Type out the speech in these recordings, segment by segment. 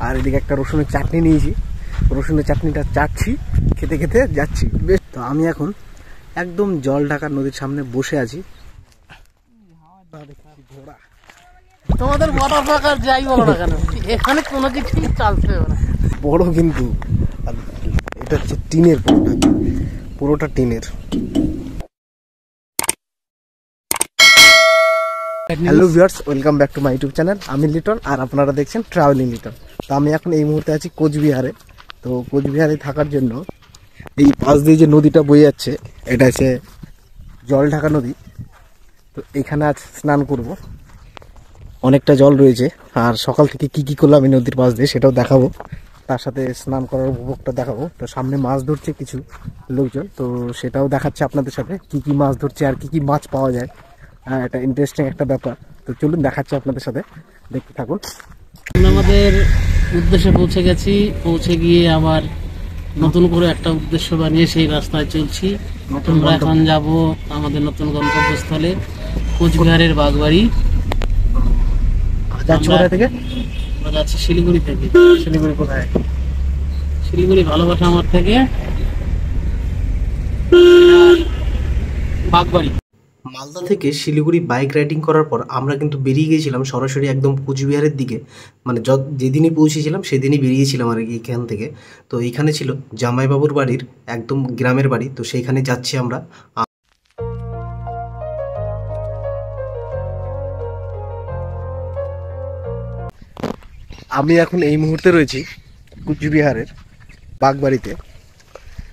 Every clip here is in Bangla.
আর এদিকে একটা রসুনের চাটনি নিয়েছি, রসুনের চাটনিটা চাটছি, খেতে খেতে যাচ্ছি। বেশ, তো আমি এখন একদম জল ঢাকা নদীর সামনে বসে আছি। তোমাদের ওয়াটার পার্ক আর যাই বলো না কেন, এখানে কোনো কিছুই চলছে না। বড় কিন্তু, আর এটা হচ্ছে টিনের, পুরোটা টিনের। Hello viewers, welcome back to my YouTube channel. আমি লিটন আর আপনারা দেখছেন ট্রাভেলিং লিটন। তো আমি এখন এই মুহূর্তে আছি কোচবিহারে। তো কোচবিহারে থাকার জন্য এই পাশ দিয়ে যে নদীটা বয়ে যাচ্ছে, এটা হচ্ছে জল ঢাকা নদী। তো এখানে আজ স্নান করব, অনেকটা জল রয়েছে। আর সকাল থেকে কি কি করলাম এই নদীর পাশ দিয়ে সেটাও দেখাবো, তার সাথে স্নান করার উপভোগটা দেখাবো। তো সামনে মাছ ধরছে কিছু লোকজন, তো সেটাও দেখাচ্ছে আপনাদের সাথে, কি কি মাছ ধরছে আর কি কি মাছ পাওয়া যায়। হ্যাঁ, এটা ইন্টারেস্টিং একটা ব্যাপার। তো চলুন দেখাচ্ছি আপনাদের সাথে, দেখতে থাকুন। আমাদের উদ্দেশ্যে পৌঁছে গেছি, পৌঁছে গিয়ে আবার নতুন করে একটা উদ্দেশ্য বানিয়ে সেই রাস্তায় চলছি। আমরা এখন যাব আমাদের নতুন গন্তব্যস্থলে কোচবিহারের বাগবাড়ি। যাচ্ছি কোথায় থেকে? আমরা যাচ্ছি শিলিগুড়ি থেকে। শিলিগুড়ি কোথায়? শিলিগুড়ি ভালোবাসা আমার থেকে বাগবাড়ি। মালদা থেকে শিলিগুড়ি বাইক রাইডিং করার পর আমরা কিন্তু বেরিয়ে গিয়েছিলাম সরাসরি একদম কোচবিহারের দিকে। মানে যেদিনই পৌঁছেছিলাম সেদিনই বেরিয়েছিলাম আর কি এখান থেকে। তো এইখানে ছিল জামাইবাবুর বাড়ির একদম গ্রামের বাড়ি, তো সেইখানে যাচ্ছি আমরা। আমি এখন এই মুহূর্তে রয়েছি কোচবিহারের বাগবাড়িতে।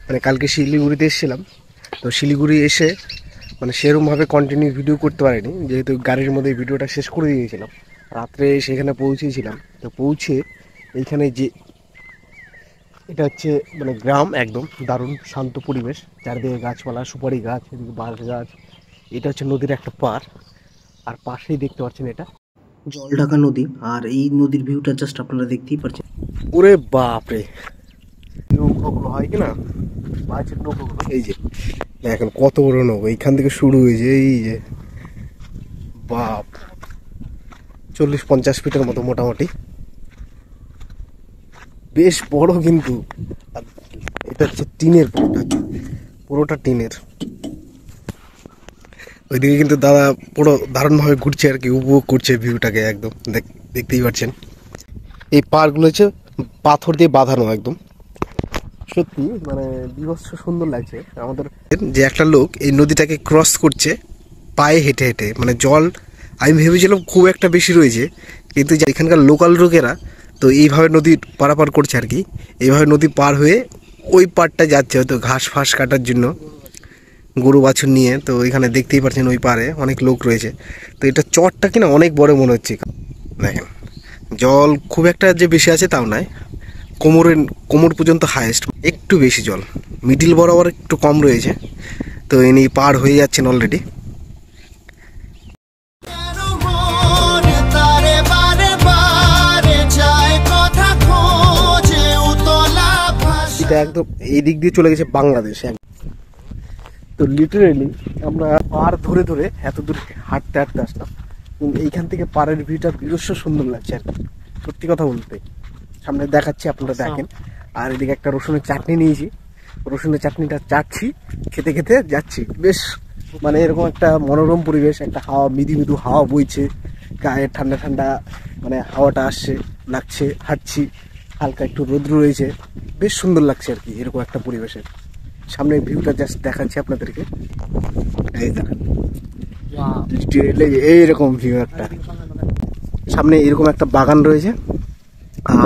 মানে কালকে শিলিগুড়িতে এসেছিলাম, তো শিলিগুড়ি এসে মানে সেরকমভাবে কন্টিনিউ ভিডিও করতে পারিনি, যেহেতু গাড়ির মধ্যে ভিডিওটা শেষ করে দিয়েছিলাম। রাত্রে সেখানে পৌঁছেছিলাম। তো পৌঁছে এইখানে যে এটা হচ্ছে মানে গ্রাম, একদম দারুণ শান্ত পরিবেশ, চারিদিকে গাছপালা, সুপারি গাছ, এদিকে বাঁশ গাছ। এটা হচ্ছে নদীর একটা পার, আর পাশেই দেখতে পাচ্ছেন এটা জল ঢাকা নদী। আর এই নদীর ভিউটা জাস্ট আপনারা দেখতেই পাচ্ছেন। ওরে বাপরে, নৌকোগুলো হয় কিনা, মাছের নৌকোগুলো, এই যে এখন কত বড় নৌকো এইখান থেকে শুরু হয়েছে, এই যে বাপ 40-50 ফিটের মতো মোটামুটি, বেশ বড় কিন্তু। আর এটা হচ্ছে টিনের, পুরোটা টিনের। ওইদিকে কিন্তু দাদা পুরো দারুণভাবে ঘুরছে আর কি, উপভোগ করছে ভিউটাকে একদম, দেখতেই পাচ্ছেন। এই পাড়গুলো হচ্ছে পাথর দিয়ে বাঁধানো একদম, সত্যি মানে বিভৎস সুন্দর লাগছে আমাদের। যে একটা লোক এই নদীটাকে ক্রস করছে পায়ে হেঁটে হেঁটে, মানে জল আমি ভেবেছিলাম খুব একটা বেশি রয়েছে, কিন্তু এখানকার লোকাল লোকেরা তো এইভাবে নদী পারাপার করছে আর কি। এইভাবে নদী পার হয়ে ওই পাড়টা যাচ্ছে হয়তো ঘাস ফাঁস কাটার জন্য, গরু বাছুর নিয়ে। তো এখানে দেখতেই পাচ্ছেন ওই পারে অনেক লোক রয়েছে। তো এটা চরটা কিনা অনেক বড় মনে হচ্ছে। দেখেন জল খুব একটা যে বেশি আছে তাও নয়, কোমর পর্যন্ত হাইয়েস্ট, একটু বেশি জল, মিডিল বরাবর একটু কম রয়েছে। তো ইনি পার হয়ে যাচ্ছেন অলরেডি। এটা একদম এই দিক দিয়ে চলে গেছে বাংলাদেশ। তো লিটারেলি আমরা পার ধরে ধরে এত দূর হাঁটতে হাঁটতে আসলাম, কিন্তু এইখান থেকে পাড়ের ভিউটা বিরস্ব সুন্দর লাগছে আর কি, সত্যি কথা বলতে। সামনে দেখাচ্ছি, আপনারা দেখেন। আর এদিকে একটা রসুনের চাটনি নিয়েছি, রসুনের চাটনিটা চাটছি, খেতে খেতে যাচ্ছি। বেশ মানে এরকম একটা মনোরম পরিবেশ, একটা হাওয়া, মৃদু মৃদু হাওয়া বইছে, গায়ে ঠান্ডা ঠান্ডা মানে হাওয়াটা আসছে, লাগছে, হাঁটছি, হালকা একটু রোদ্র রয়েছে, বেশ সুন্দর লাগছে আর কি এরকম একটা পরিবেশে। সামনে ভিউটা জাস্ট দেখাচ্ছি আপনাদেরকে, এই দেখেন এইরকম ভিউ একটা। সামনে এরকম একটা বাগান রয়েছে,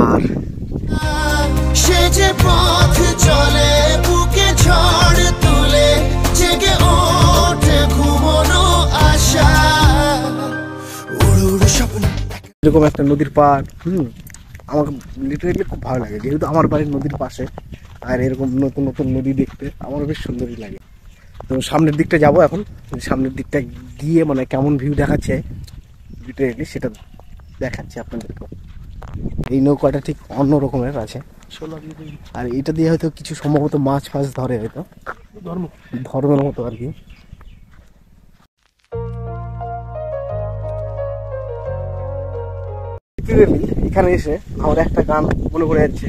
আর সে যে পথ চলে বুকে ঝড় তুলে জেগে ওঠে ঘুমনো আশা, এরকম একটা নদীর পার। আমাকে লিটারেলি খুব ভালো লাগে, যেহেতু আমার বাড়ির নদীর পাশে, আর এরকম নতুন নতুন নদী দেখতে আমার বেশ সুন্দরই লাগে। তো সামনের দিকটা যাব এখন, সামনের দিকটা গিয়ে মানে কেমন ভিউ দেখাচ্ছে লিটারেলি সেটা দেখাচ্ছি আপনাদেরকে। এই নৌকাটা ঠিক অন্য রকমের আছে, আর এটা দিয়ে হয়তো কিছু সম্ভবত মাছ ফাছ ধরে, হয়তো ধর্মের মতো আর কি। এখানে এসে আমার একটা গান মনে পড়ে যাচ্ছে,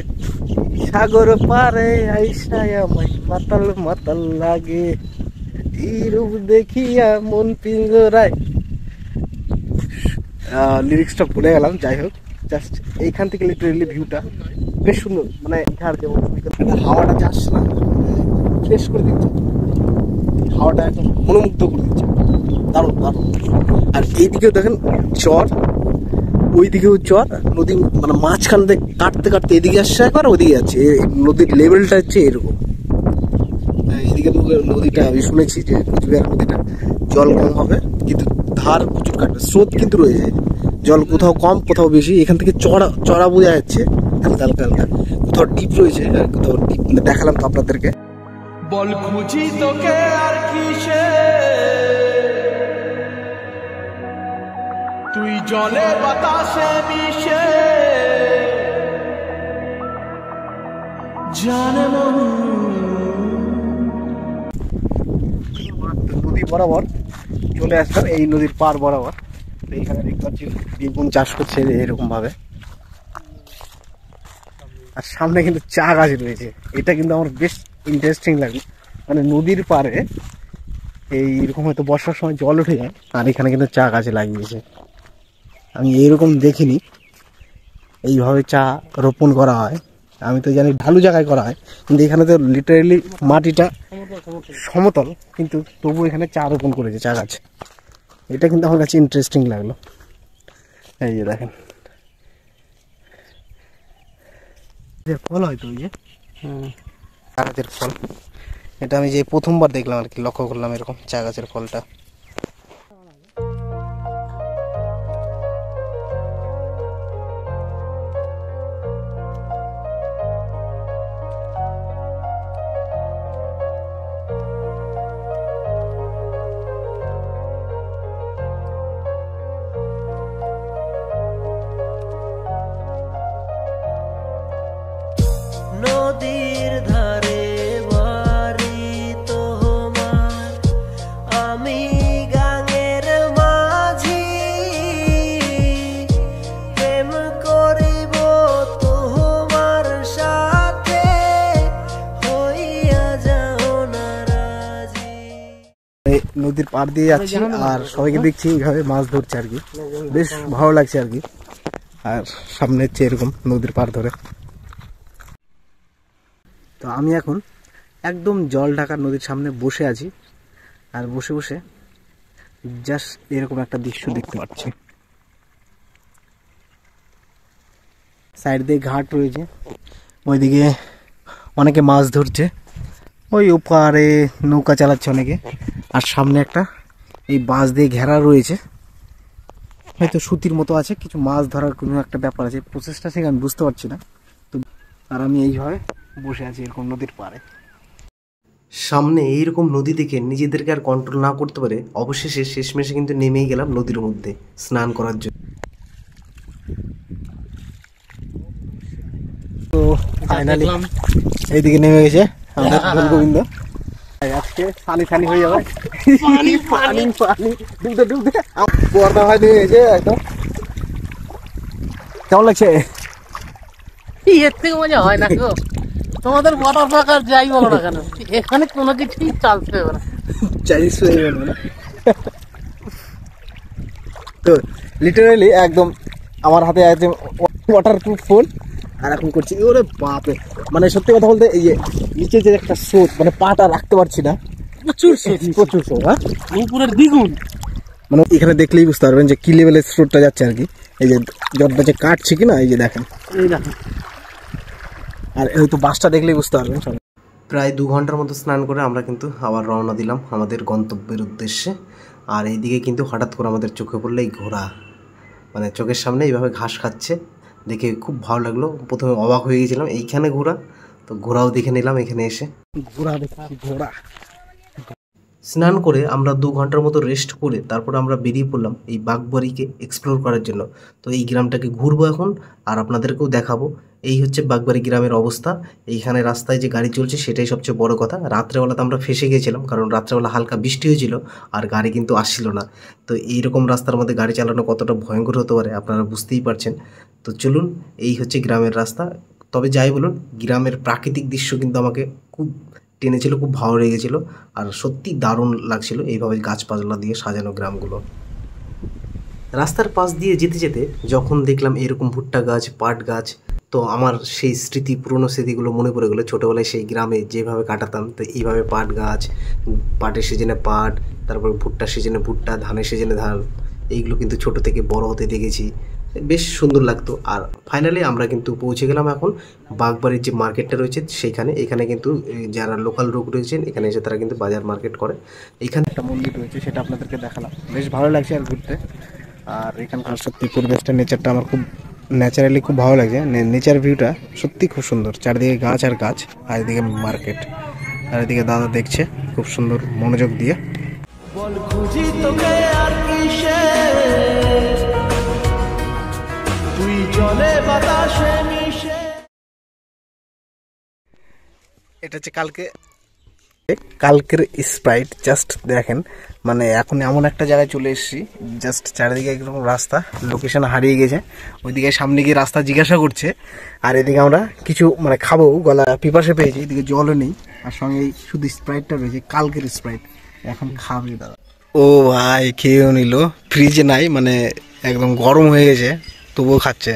সাগর পারে আইসায় আমায় মাতাল মাতাল লাগে, এই রূপ দেখিয়া মন পিঞ্জরায়। লিরিক্সটা ভুলে গেলাম, যাই হোক জাস্ট এইখান থেকে লিটারেলি ভিউটা বেশ সুন্দর, মানে এখানে যেমন হাওয়াটা যাস না ফ্রেশ করে দিচ্ছে, হাওয়াটা একদম মনোমুগ্ধ করে দিচ্ছে, দারুণ দারুণ। আর এইদিকেও দেখেন চর, ওইদিকেও চর, নদী মানে মাঝখান থেকে কাটতে কাটতে এদিকে আসছে একবার, ওদিকে যাচ্ছে। নদীর লেভেলটা হচ্ছে এরকম। এদিকে নদীটা আমি শুনেছি যে কুচবিহার নদীটা জল কম হবে, কিন্তু ধার প্রচুর কাটবে, স্রোত কিন্তু রয়েছে, জল কোথাও কম কোথাও বেশি। এখান থেকে চড়া চড়া বোঝা যাচ্ছে হালকা হালকা হালকা, কোথাও ডিপ রয়েছে আর কোথাও ডিপ, মানে দেখালাম তো আপনাদেরকে। বল খুঁজি তোকে আর কিসে, তুই জলে বাতাসে মিশে, জানে মন। নদী বরাবর চলে আসলাম, এই নদীর পার বরাবর। এইখানে দেখতে পাচ্ছি বেগুন চাষ করছে এরকম ভাবে, আর সামনে কিন্তু চা গাছ রয়েছে। এটা কিন্তু আমার বেশ ইন্টারেস্টিং লাগে, মানে নদীর পাড়ে এইরকম হয়তো বর্ষার সময় জল উঠে যায়, আর এখানে কিন্তু চা গাছে লাগিয়েছে। আমি এইরকম দেখিনি, এইভাবে চা রোপণ করা হয়। আমি তো জানি ঢালু জায়গায় করা হয়, কিন্তু এখানে তো লিটারেলি মাটিটা সমতল, কিন্তু তবু এখানে চা রোপণ করেছে চা গাছ। এটা কিন্তু আমার কাছে ইন্টারেস্টিং লাগলো। এই যে দেখেন ফল হয়তো ওই যে চা গাছের ফল, এটা আমি যে প্রথমবার দেখলাম আর কি, লক্ষ্য করলাম এরকম চা গাছের ফলটা। নদীর ধারে বাড়ি তোমার, আমি গাঙের মাঝি, প্রেম করিব তোমার সাথে, হইয়া যাও না রাজি। নদীর পাড় দিয়ে যাচ্ছি আর সবাইকে দেখছি এইভাবে মাছ ধরছে আর কি, বেশ ভালো লাগছে আর কি। আর সামনে হচ্ছে এরকম নদীর পাড় ধরে। তো আমি এখন একদম জল ঢাকা নদীর সামনে বসে আছি, আর বসে বসে জাস্ট এরকম একটা দৃশ্য দেখতে পাচ্ছি। সাইড দিয়ে ঘাট রয়েছে, ওইদিকে অনেকে মাছ ধরছে, ওই ওপারে নৌকা চালাচ্ছে অনেকে, আর সামনে একটা এই বাঁশ দিয়ে ঘেরা রয়েছে, হয়তো সুতির মতো আছে, কিছু মাছ ধরার কোনো একটা ব্যাপার আছে, প্রসেসটা ঠিক আমি বুঝতে পারছি না। তো আর আমি এইভাবে বসে আছি এরকম নদীর পাড়ে। সামনে এইরকম নদী দেখে নিজেদেরকে আর কন্ট্রোল না করতে পারে অবশেষে শেষমেশে কিন্তু নেমেই গেলাম নদীর মধ্যে স্নান করার জন্য। তো ফাইনালি এইদিকে নেমে গেছে আমাদের গোবিন্দ। আজকে পানি ফানি হয়ে যাবে, পানি পানি পানি ডুবতে ডুবতে বর্ণা হয় নেমে গেছে একদম। কেমন লাগছে? এর থেকে মজা হয় না গো, তোমাদের ওয়াটার পার্ক আর যাই বলো না কেন, এখানে কোনো কিছুই চালতে হবে না, চাইনিজ হয়ে গেল না। তো লিটারালি একদম আমার হাতে আছে ওয়াটারপ্রুফ ফোন, আর এখন করছি ওরে বাপরে, মানে সত্যি কথা বলতে এই যে নিচে যে একটা স্রোত, মানে পাটা রাখতে পারছি না, প্রচুর স্রোত, প্রচুর স্রোত। হ্যাঁ, উপরের দ্বিগুণ, মানে এখানে দেখলেই বুঝতে পারবেন যে কি লেভেলের স্রোতটা যাচ্ছে আর কি। এই যে জলটা যে কাটছে কিনা, এই যে দেখেন, এই দেখো, আর হয়তো বাসটা দেখলেই বুঝতে পারবেন সবাই। প্রায় 2 ঘন্টার মতো স্নান করে আমরা কিন্তু আবার রওনা দিলাম আমাদের গন্তব্যের উদ্দেশ্যে। আর এইদিকে কিন্তু হঠাৎ করে আমাদের চোখে পড়লো এই ঘোড়া, মানে চোখের সামনে এইভাবে ঘাস খাচ্ছে, দেখে খুব ভালো লাগলো। প্রথমে অবাক হয়ে গেছিলাম এইখানে ঘোড়া, তো ঘোড়াও দেখে নিলাম এখানে এসে। ঘোড়া দেখছি, ঘোড়া স্নান করে আমরা 2 ঘন্টার মতো রেস্ট করে তারপর আমরা বেরিয়ে পড়লাম এই বাগবাড়িকে এক্সপ্লোর করার জন্য। তো এই গ্রামটাকে ঘুরবো এখন আর আপনাদেরকেও দেখাবো। এই হচ্ছে বাগবাড়ি গ্রামের অবস্থা। এইখানে রাস্তায় যে গাড়ি চলছে সেটাই সবচেয়ে বড় কথা। রাত্রেবেলা তো আমরা ফেসে গিয়েছিলাম, কারণ রাত্রেবেলা হালকা বৃষ্টি হয়েছিল আর গাড়ি কিন্তু আসছিল না। তো এইরকম রাস্তার মধ্যে গাড়ি চালানো কতটা ভয়ঙ্কর হতে পারে আপনারা বুঝতেই পারছেন। তো চলুন, এই হচ্ছে গ্রামের রাস্তা। তবে যাই বলুন, গ্রামের প্রাকৃতিক দৃশ্য কিন্তু আমাকে খুব টেনেছিল, খুব ভালো লেগেছিল আর সত্যি দারুণ লাগছিল এইভাবে গাছপালা দিয়ে সাজানো গ্রামগুলো। রাস্তার পাশ দিয়ে যেতে যেতে যখন দেখলাম এরকম ভুট্টা গাছ, পাট গাছ, তো আমার সেই স্মৃতি, পুরনো স্মৃতিগুলো মনে পড়ে গেলো। ছোটোবেলায় সেই গ্রামে যেভাবে কাটাতাম, তো এইভাবে পাট গাছ, পাটের সিজনে পাট, তারপর ভুট্টার সিজনে ভুট্টা, ধানের সিজনে ধান, এইগুলো কিন্তু ছোটো থেকে বড় হতে দেখেছি, বেশ সুন্দর লাগতো। আর ফাইনালি আমরা কিন্তু পৌঁছে গেলাম এখন বাগবাড়ির যে মার্কেটটা রয়েছে সেইখানে। এখানে কিন্তু যারা লোকাল লোক রয়েছেন এখানে এসে তারা কিন্তু বাজার মার্কেট করে। এখানে একটা মন্দির রয়েছে, সেটা আপনাদেরকে দেখালাম, বেশ ভালো লাগছে আর ঘুরতে। আর এখানকার সত্যি পরিবেশটা, নেচারটা আমার খুব ন্যাচারালি খুব ভালো লাগছে। নেচার ভিউটা সত্যি খুব সুন্দর, চারিদিকে গাছ আর গাছ, আর এদিকে মার্কেট, আর এদিকে দাদা দেখছে খুব সুন্দর মনোযোগ দিয়ে। বল খুঁজি তোকে আর কিসে, তুই চলে বাতাসে মিশে। এটা হচ্ছে কালকের স্প্রাইট। জাস্ট দেখেন, মানে এখন এমন একটা জায়গায় চলে এসেছি, জাস্ট চারিদিকে একদম রাস্তা, লোকেশন হারিয়ে গেছে। ওইদিকে সামনে গিয়ে রাস্তা জিজ্ঞাসা করছে, আর এদিকে আমরা কিছু মানে খাবো, গলা পিপাসে পেয়েছি, এদিকে জলও নেই, আর সঙ্গে শুধু স্প্রাইটটা রয়েছে, কালকের স্প্রাইট। এখন খাবে দাদা। ও ভাই খেয়েও নিল, ফ্রিজে নাই, মানে একদম গরম হয়ে গেছে তবুও খাচ্ছে।